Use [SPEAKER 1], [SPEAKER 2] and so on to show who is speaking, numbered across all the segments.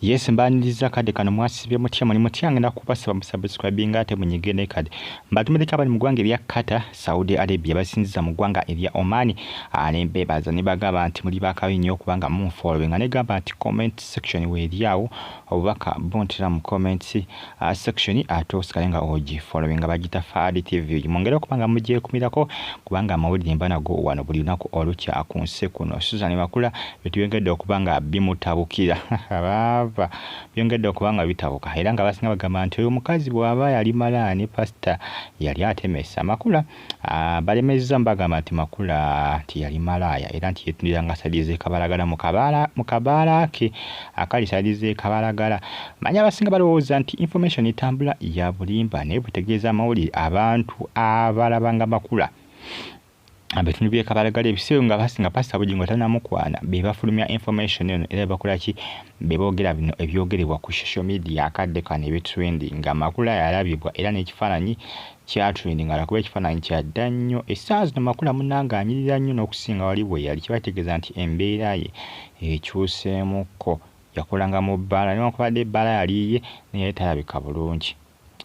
[SPEAKER 1] Yes mbaniriza kade kano mwasibye mutya muli mutya ngenda kubasaba subscribing ate munyigene kade mbatumire kabali mu ggwanga erya Qatar Saudi Arabia basinziza mu ggwanga erya Oman alembe bazani bagaba nti muli bakabi nnyo kubanga mu following ane gamba nti comment section we eryawo obubaka bontera mu comments section ato sikalenga oji following abagita Fadi TV mongera kubanga mujye kumirako kubanga amawulire mbana go wano buli lunaku olukya akunse kuno Suzan Makula bituyengedde okubanga bimutabukira byongedde okubanga bitabuka era nga basinga bagamba nti oyo mukazi bw'aba yali mala ne pastor yali atemesa Makula balemezza mbagamba nti Makula nti yali malaya era nti yetundira nga sadize kabalagala mu kabaala ke akali sadize kabalagala manya basinga balowooza nti information etambula ya bulimba naye butegeeza amawulire abantu abalabanga Makula abetundu bye kabalagala ebiseera nga basinga pastor Bugingo tanamukwana be bafulumya information eno era bakola ki be boogera bino ebyogerebwa ku social media akadde kane ebitrending nga Makula yalabibwa era n'ekifaananyi kya trending nga kuba ekifaananyi kyadda nnyo essaawa zino Makula munnanga anyirira nnyo n'okusinga wali bwe yali kibategeeza nti embeera ye ekyuseemuko yakolanga mu bbaala newankubadde ebbaala yaliye naye talabika bulungi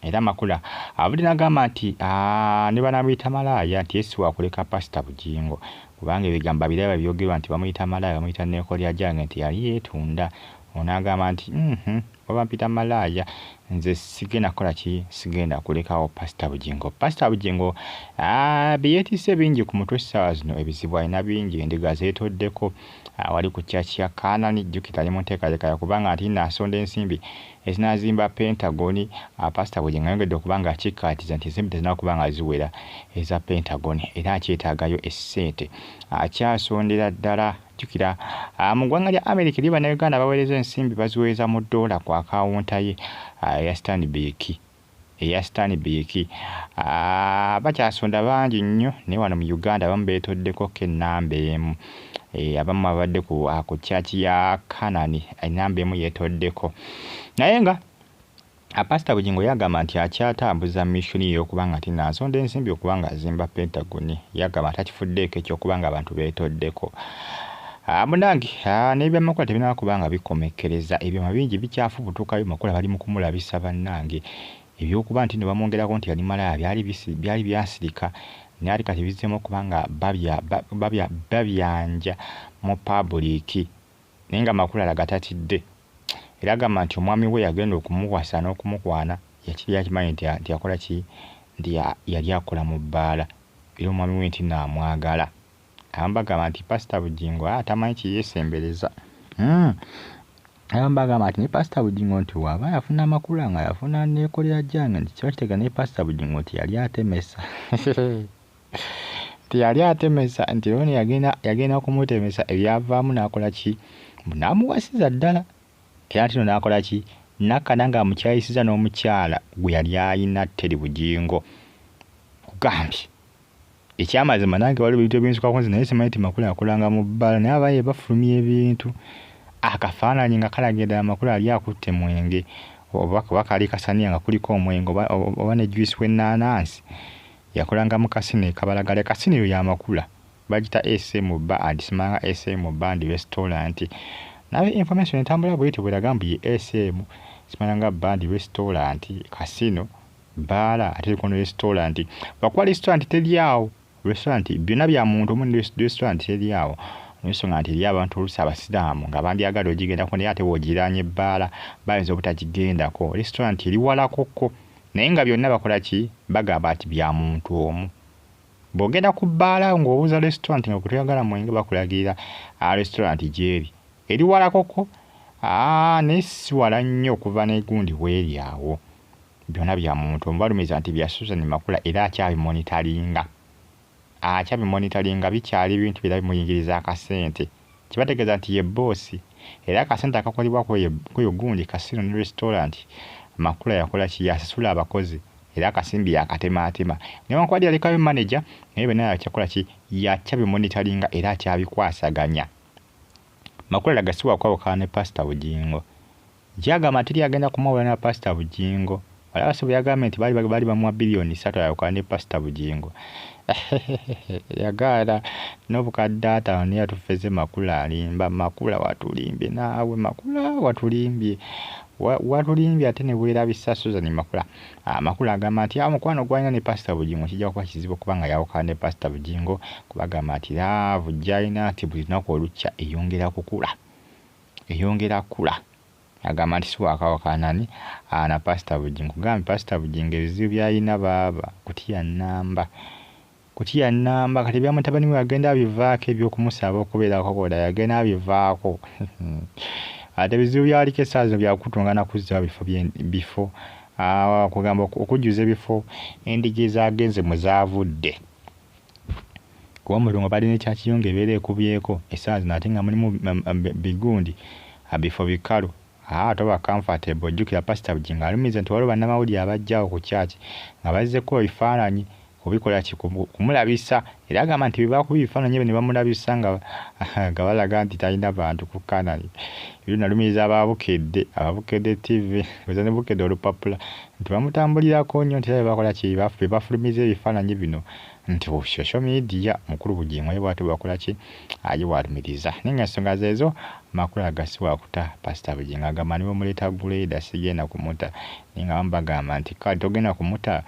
[SPEAKER 1] era Makula abudde nagamba nti ne banamuyita malaya nti yesi wakuleka pastor Bugingo kubanga ebigamba biraba byogerwa nti bamuyita malaya bamuyita nekolya jange nti yali yeetunda onagamba nti oba mpita malaya nze sigenda kola ki sigenda kulekawo pastor Bugingo biyetise bingi ku mutwe essaawa zino ebizibu alina bingi endiga zeetoddeko wali ku kyaki ya Kanani jjukira ali mu nteekateeka kubanga ati nasonda ensimbi ezinazimba Pentagon pastor Bugingo ayongedde okubanga akikkaatiza nti ensimbi tezina kubanga ziwera eza Pentagon era akyetaagayo essente akyasondera ddala jjukira mu ggwanga lya America liba ne Uganda baweereza ensimbi baziweereza mu ddoola ku akawunta ye eya Stanbic bakyasonda bangi nnyo naye wano mu Uganda abamu beetoddeko k'ennamba emu abamu abadde ku kyaki ya Kanani ennamba emu yeetoddeko naye nga pastor Bugingo yagamba nti akyatambuza mission ye okubanga nti nasonda ensimbi okubanga azimba Pentagon yagamba nti akifuddeeko ekyokubanga abantu beetoddeko munange n'ebya Makula tebinaba kubanga bikomekkereza ebyama bingi bikyafu butuukayo Makula bali mu kumulabisa bannange ebyokuba nti ne bamwongerako nti yali malaya byali byasirika naye ati kati bizzemu okubanga babyanja mu public naye nga Makula alaga tatidde era agamba nti omwami we yagenda okumuwasa n'okumukwana yakiri yakimanyi nti akola ki nti yali akola mu bbaala era omwami we nti naamwagala ambagamba nti pastor Bugingo atamanyi kiyesembereza ambagamba nti ne pastor Bugingo nti waba yafuna Makula nga yafuna nekolera jange nti kiba kitega ne pastor Bugingo nti yali atemesa nti loni yagenda okumutemesa ebyavaamu n'akola ki n'amuwasiza ddala era nti no n'akola ki nakkana nga amukyayisiza n'omukyala gwe yali ayina Teri Bugingo kugambye ekyamazima nange waliwo ebintu ebinsukako nze naye simanyi nti Makula yakolanga mu bbaala naye abaye bafulumya ebintu akafaananyi nga kalagira ddala Makula ali akutte mwenge oba kali kasaniya nga kuliko omwenge oba ne juice w'ennaanansi yakolanga mu kasino ekabalagala kasino eyo ya Makula bagita SM bar simanga SM bar and restaurant nawe information entambula bwete bweraga mbu SM simanga bar and restaurant kasino bala ate kono restaurant bakwa restaurant teliawo restaurant byonna bya muntu omu restaurant teliawo n'ensonga nti eri abantu oluusi abasiraamu nga bandyagala ogigendako naye ate woogiranye ebbaala bayinza obutagigendako restaurant eri walakokko naye nga byonna bakola ki bagamba nti bya muntu omu bw'ogenda ku bbaala ng'obuuza restaurant nga kutuyagala mwenge bakulagirira restaurant gyeri eri walakokko naye si wala nnyo okuva n'egundi bw'eri awo byonna bya muntu omu balumiza nti bya Suzan Makula era akyabimonitalinga bikyali bintu bira bimuyingiriza akasente kibategeeza nti ye boosi era akasente akakolebwa kweyo gundi kasino ne restaurant Makula yakola ki yasasula abakozi era akasimbi yakatemaatema newankubadde yalekayo manager naye byonna yakyakola ki yakyabimonitalinga era akyabikwasaganya Makula lagasiwa kwawukana ne pastor Bugingo gyagamba teri agenda kumawula na pastor Bugingo Wala bwe yagamba nti bali bamuwa bilioni 3 ayawukana ne Pastor Bugingo. Ayagaala n'obukadde ataano yatufeze Makula alimba. Makula watulimbye naawe, Makula watulimbye. Watulimbye ate ne weerabisa Suzan Makula. Makula agamba nti omukwano gwalina ne Pastor Bugingo kijja kuba kizibu kubanga yawukana ne Pastor Bugingo, kuba agamba nti laavu gy'alina nti buli lunaku olukya eyongera kukula. Agamba nti si wakawukanani na Pastor Bugingo. Gamba Pastor Bugingo ebizibu by'alina baaba kutya nnamba kati bya mutabani we agenda abivaako eby'okumusaba okubeera kakoda yagenda abivaako. Ate ebizibu byaliko essaazi bya kutungana kuzza bifo kugamba okujjuza ebifo endigye zaagenze mwe zaavudde. Kuba omulungu balina ekyakiyunga ebeera ekubyeko essaazi nate nga mulimu bigundi bifo bikalu. Toba comfortable. Ojjukira Pastor Bugingo alumiza nti waliwo bannamawulire abajjawo ku kyaki nga bazzeko ebifaananyi kubikola kumulabisa, era agamba nti bibaako bifaananyi bye ne bamulabisa nga balaga nti talina bantu ku kanali. Ebyo nalumiriza ababukedde TV weza ne bukedde olupapula nti bamutambulirako nnyo nti bakola ki bafulumiza ebifaananyi bino nti social media mukulu Bugingo ye bw'ate bakola ki walumiriza. Nenga ensonga zezo Makula agasiwa kuta Pastor Bugingo agamba nibo muleeta guleda sigenda kumuta. Ninga bambagamba nti kale togenda kumuta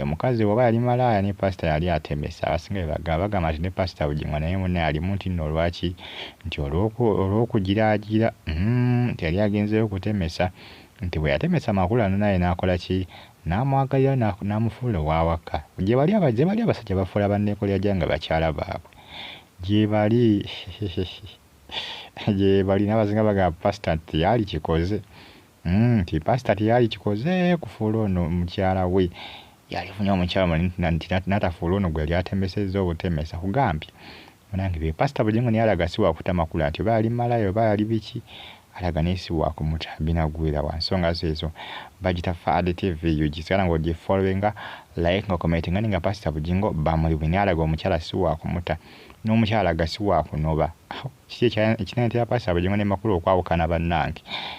[SPEAKER 1] omukazi woba yali malaaya ne Pastor yali atemesa. Abasinga bagamba nti ne Pastor Bugingo naye munne ali muntu nno lwaki nti olw'okugiraagira nti yali agenzeyo okutemesa nti bwe yatemesa Makula naye n'akola ki n'amwagalira n'amufuula owawaka. Gye bali abasajja bafuula banneekolera gye nga bakyala baabwe gye bali n'abazinga bagamba Pastor teyali kikoze nti Pastor teyali kikoze kufuula ono mukyala we yalifunye omukyala nti n'atafuula ono gwe yali atemesezza obutemesa. Kugambye munange bye Pastor Bugingo naye alaga si wakuta Makula nti oba yali malaaya oba yali biki alaga naye si wakumuta binagwira wa nsonga zezo. Bagita Fad TV ugisigala ng'ogifollowinga like nga commentinga nga Pastor Bugingo bamuli naye alaga omukyala si wakumuta n'omukyala alaga si wakunoba. Kiki ekinayitira Pastor Bugingo ne Makula okwawukana bannange